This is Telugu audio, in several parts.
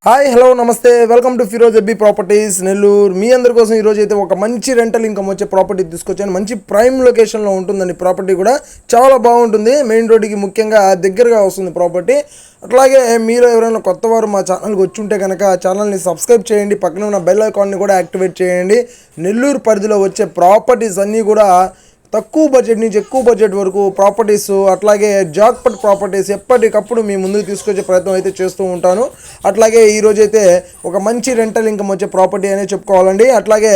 Hi hello namaste welcome to Firoz Ebby properties Nellore. మీ అందరి కోసం ఈరోజు అయితే ఒక మంచి రెంటల్ ఇన్కమ్ వచ్చే ప్రాపర్టీ తీసుకొచ్చాను. మంచి ప్రైమ్ లొకేషన్లో ఉంటుందండి. ప్రాపర్టీ కూడా చాలా బాగుంటుంది. మెయిన్ రోడ్డుకి ముఖ్యంగా దగ్గరగా వస్తుంది ప్రాపర్టీ. అట్లాగే మీరు ఎవరైనా కొత్త వారు మా ఛానల్కి వచ్చి ఉంటే కనుక ఛానల్ని సబ్స్క్రైబ్ చేయండి, పక్కన ఉన్న బెల్ ఐకాన్ని కూడా యాక్టివేట్ చేయండి. నెల్లూరు పరిధిలో వచ్చే ప్రాపర్టీస్ అన్నీ కూడా తక్కువ బడ్జెట్ నుంచి ఎక్కువ బడ్జెట్ వరకు ప్రాపర్టీస్, అట్లాగే జాక్పట్ ప్రాపర్టీస్ ఎప్పటికప్పుడు మీ ముందుకు తీసుకొచ్చే ప్రయత్నం అయితే చేస్తూ ఉంటాను. అట్లాగే ఈరోజైతే ఒక మంచి రెంటల్ ఇన్కమ్ వచ్చే ప్రాపర్టీ అనేది చెప్పుకోవాలండి. అట్లాగే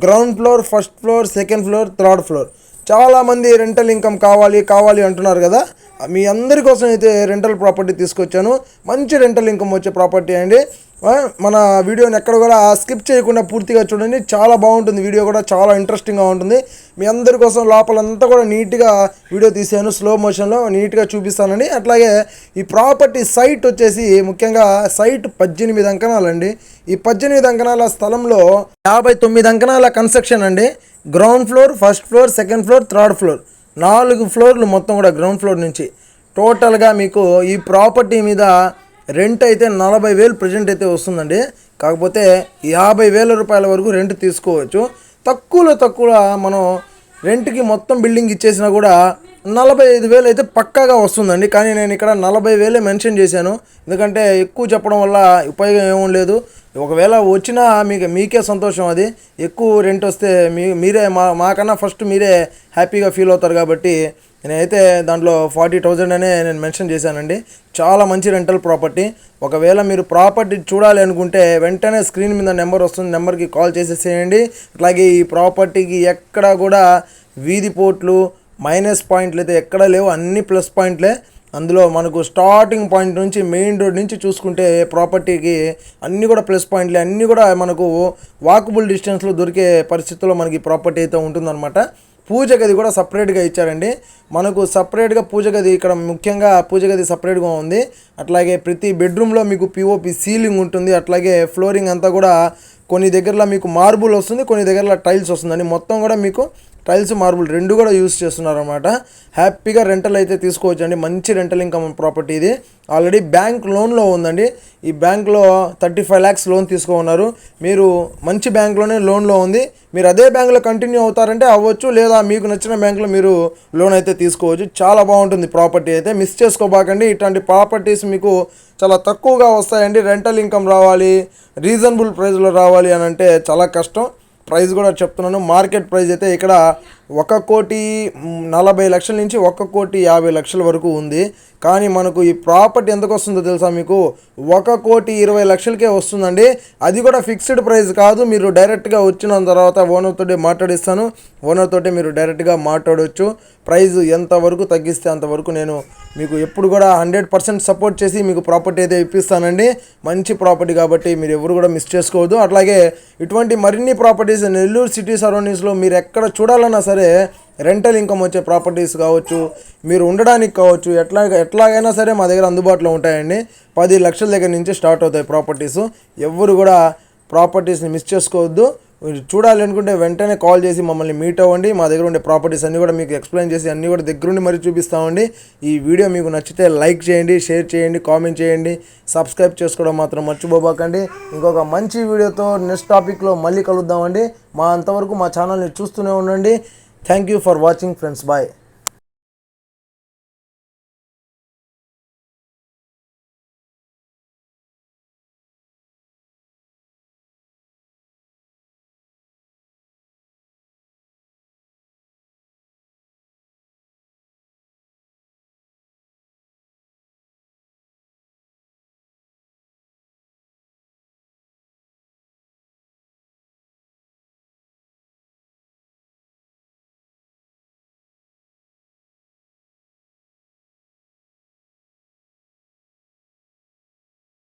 ground floor, first floor, second floor, third floor. చాలామంది రెంటల్ ఇన్కమ్ కావాలి అంటున్నారు కదా. మీ అందరి కోసం అయితే రెంటల్ ప్రాపర్టీ తీసుకొచ్చాను. మంచి రెంటల్ ఇన్కమ్ వచ్చే ప్రాపర్టీ అండి. మన వీడియోని ఎక్కడ కూడా స్కిప్ చేయకుండా పూర్తిగా చూడండి. చాలా బాగుంటుంది. వీడియో కూడా చాలా ఇంట్రెస్టింగ్గా ఉంటుంది. మీ అందరి కోసం లోపలంతా కూడా నీట్గా వీడియో తీసాను, స్లో మోషన్లో నీట్గా చూపిస్తానండి. అట్లాగే ఈ ప్రాపర్టీ సైట్ వచ్చేసి ముఖ్యంగా సైట్ 18 అంకణాలండి. ఈ 18 అంకణాల స్థలంలో 59 అంకణాల కన్స్ట్రక్షన్ అండి. Ground floor, first floor, second floor, third floor, 4 ఫ్లోర్లు మొత్తం కూడా గ్రౌండ్ ఫ్లోర్ నుంచి. టోటల్గా మీకు ఈ ప్రాపర్టీ మీద రెంట్ అయితే 40,000 ప్రజెంట్ అయితే వస్తుందండి. కాకపోతే 50,000 రూపాయల వరకు రెంట్ తీసుకోవచ్చు. తక్కువ మనం రెంట్కి మొత్తం బిల్డింగ్ ఇచ్చేసినా కూడా 45,000 అయితే పక్కాగా వస్తుందండి. కానీ నేను ఇక్కడ 40,000 మెన్షన్ చేశాను. ఎందుకంటే ఎక్కువ చెప్పడం వల్ల ఉపయోగం ఏమీ లేదు. ఒకవేళ వచ్చినా మీకే సంతోషం. అది ఎక్కువ రెంట్ వస్తే మీరే మాకన్నా ఫస్ట్ మీరే హ్యాపీగా ఫీల్ అవుతారు. కాబట్టి నేనైతే దాంట్లో 40,000 అనే నేను మెన్షన్ చేశానండి. చాలా మంచి రెంటల్ ప్రాపర్టీ. ఒకవేళ మీరు ప్రాపర్టీ చూడాలి అనుకుంటే వెంటనే స్క్రీన్ మీద నెంబర్ వస్తుంది, నెంబర్కి కాల్ చేసేసేయండి. అట్లాగే ఈ ప్రాపర్టీకి ఎక్కడ కూడా వీధి పోట్లు, మైనస్ పాయింట్లు అయితే ఎక్కడ లేవు, అన్ని ప్లస్ పాయింట్లే. అందులో మనకు స్టార్టింగ్ పాయింట్ నుంచి మెయిన్ రోడ్ నుంచి చూసుకుంటే ప్రాపర్టీకి అన్నీ కూడా ప్లస్ పాయింట్లే. అన్నీ కూడా మనకు వాకబుల్ డిస్టెన్స్లో దొరికే పరిస్థితుల్లో మనకి ప్రాపర్టీ అయితే ఉంటుందన్నమాట. పూజ గది కూడా సపరేట్గా ఇచ్చారండి. మనకు సపరేట్గా పూజ గది, ఇక్కడ ముఖ్యంగా పూజ గది సపరేట్గా ఉంది. అట్లాగే ప్రతి బెడ్రూమ్లో మీకు పిఓపి సీలింగ్ ఉంటుంది. అట్లాగే ఫ్లోరింగ్ అంతా కూడా కొన్ని దగ్గరలో మీకు మార్బుల్ వస్తుంది, కొన్ని దగ్గరలో టైల్స్ వస్తుందండి. మొత్తం కూడా మీకు టైల్స్, మార్బుల్ రెండు కూడా యూజ్ చేస్తున్నారన్నమాట. హ్యాపీగా రెంటల్ అయితే తీసుకోవచ్చండి. మంచి రెంటల్ ఇన్కమ్ ప్రాపర్టీ ఇది. ఆల్రెడీ బ్యాంక్ లోన్లో ఉందండి. ఈ బ్యాంక్లో 35 lakhs లోన్ తీసుకోన్నారు. మీరు మంచి బ్యాంక్లోనే లోన్లో ఉంది. మీరు అదే బ్యాంక్లో కంటిన్యూ అవుతారంటే అవ్వచ్చు, లేదా మీకు నచ్చిన బ్యాంక్లో మీరు లోన్ అయితే తీసుకోవచ్చు. చాలా బాగుంటుంది ప్రాపర్టీ అయితే. మిస్ చేసుకోబాకండి. ఇట్లాంటి ప్రాపర్టీస్ మీకు చాలా తక్కువగా వస్తాయండి. రెంటల్ ఇన్కమ్ రావాలి, రీజనబుల్ ప్రైస్లో రావాలి అని అంటే చాలా కష్టం. ప్రైస్ కూడా చెప్తున్నాను. మార్కెట్ ప్రైస్ అయితే ఇక్కడ 1,40,00,000 నుంచి 1,50,00,000 వరకు ఉంది. కానీ మనకు ఈ ప్రాపర్టీ ఎంతకు వస్తుందో తెలుసా మీకు? 1,20,00,000కే వస్తుందండి. అది కూడా ఫిక్స్డ్ ప్రైస్ కాదు. మీరు డైరెక్ట్గా వచ్చిన తర్వాత ఓనర్తో మాట్లాడిస్తాను. ఓనర్తో మీరు డైరెక్ట్గా మాట్లాడవచ్చు. ప్రైస్ ఎంతవరకు తగ్గిస్తే అంతవరకు నేను మీకు ఎప్పుడు కూడా 100% సపోర్ట్ చేసి మీకు ప్రాపర్టీ అయితే ఇప్పిస్తానండి. మంచి ప్రాపర్టీ కాబట్టి మీరు ఎవరు కూడా మిస్ చేసుకోవద్దు. అట్లాగే ఇటువంటి మరిన్ని ప్రాపర్టీస్ నెల్లూరు సిటీ సరౌండింగ్స్లో మీరు ఎక్కడ చూడాలన్నా సరే రెంటల్ ఇన్కమ్ వచ్చే ప్రాపర్టీస్ కావచ్చు, మీరు ఉండడానికి కావచ్చు, ఎట్లాగైనా సరే మా దగ్గర అందుబాటులో ఉంటాయండి. 10 లక్షల దగ్గర నుంచి స్టార్ట్ అవుతాయి ప్రాపర్టీస్. ఎవరు కూడా ప్రాపర్టీస్ని మిస్ చేసుకోవద్దు. చూడాలి అనుకుంటే వెంటనే కాల్ చేసి మమ్మల్ని మీట్ అవ్వండి. మా దగ్గర ఉండే ప్రాపర్టీస్ అన్నీ కూడా మీకు ఎక్స్ప్లెయిన్ చేసి అన్నీ కూడా దగ్గరుండి మరీ చూపిస్తామండి. ఈ వీడియో మీకు నచ్చితే లైక్ చేయండి, షేర్ చేయండి, కామెంట్ చేయండి, సబ్స్క్రైబ్ చేసుకోవడం మాత్రం మర్చిపోబాకండి. ఇంకొక మంచి వీడియోతో నెక్స్ట్ టాపిక్లో మళ్ళీ కలుద్దామండి. అంతవరకు మా ఛానల్ని చూస్తూనే ఉండండి. Thank you for watching friends. Bye.